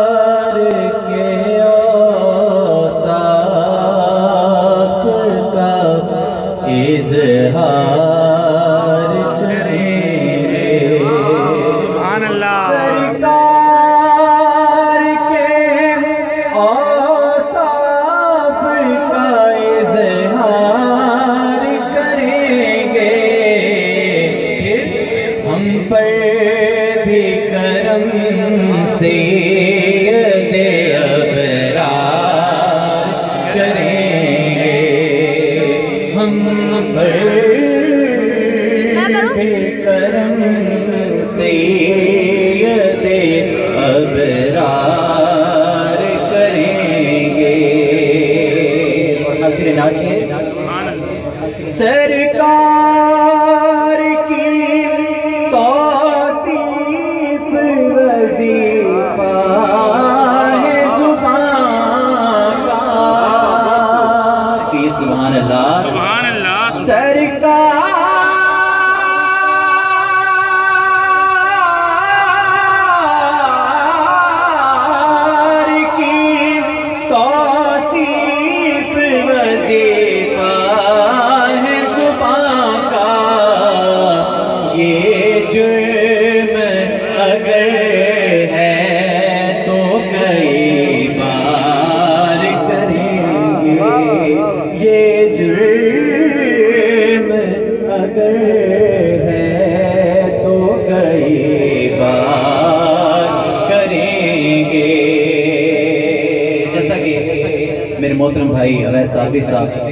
सरकार के औसाफ का इज़हार करेंगे। सुभान अल्लाह। सरकार के औसाफ का इज़हार करेंगे। हम पर भी करम से दे अबरार करेंगे। हम पर भी करम से दे अबरार करेंगे। और हासिल नाचे सरकार की तौसीफ वजीफा है ज़ुबान का। सुभान अल्लाह सुभान अल्लाह। सरकार की तौसीफ वजीफा है ज़ुबान का। ये जुर्म अगर है तो कई बार करेंगे। ये जुर्म अगर है तो कई बार करेंगे। जैसा कि मेरे मोहतरम भाई अवैस साहब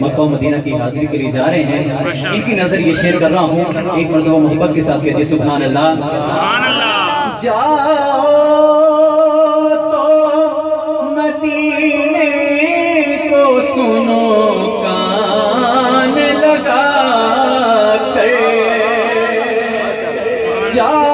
मक्का मदीना की हाजिरी के लिए जा रहे हैं, इनकी नजर ये शेयर कर रहा हूँ। एक मरतबा मोहब्बत के साथ कहते सुभान अल्लाह। सुभान अल्लाह। जाओ तो मदीने को सुनो कान लगा कर। जाओ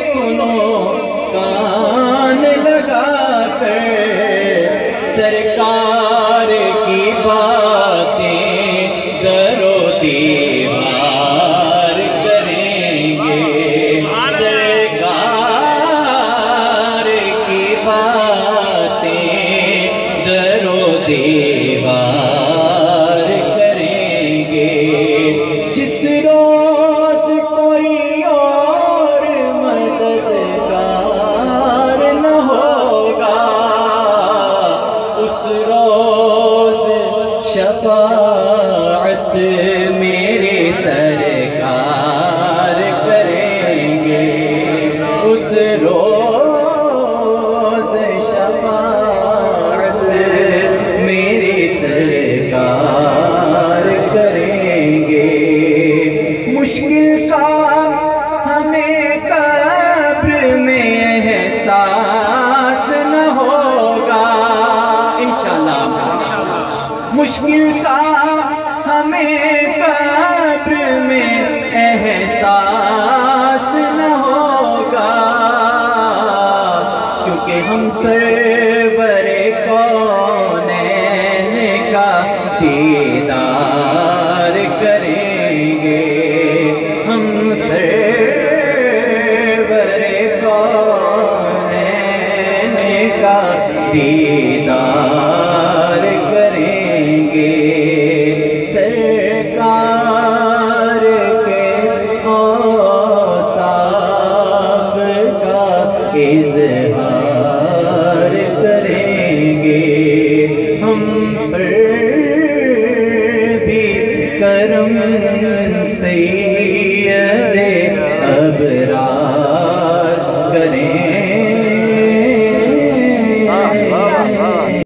सुनो कान लगा कर। सरकार की बातें दरो दीवार करेंगे। सरकार की बातें दरो दीवार करेंगे। जिस रोज कोई शफाअत मेरे सरकार करेंगे। उस रोज़ शफाअत मेरे सरकार करेंगे। मुश्किल का हमें कब्र में एहसास न होगा इंशाअल्लाह। मुश्किल का हमें कब्र में एहसास न होगा, क्योंकि हम सरवरे कौनैन का दीदार करेंगे। हम सरवरे कौनैन का दीदार करेंगे। सरकार के औसाफ का इज़हार करेंगे। हम पर भी करम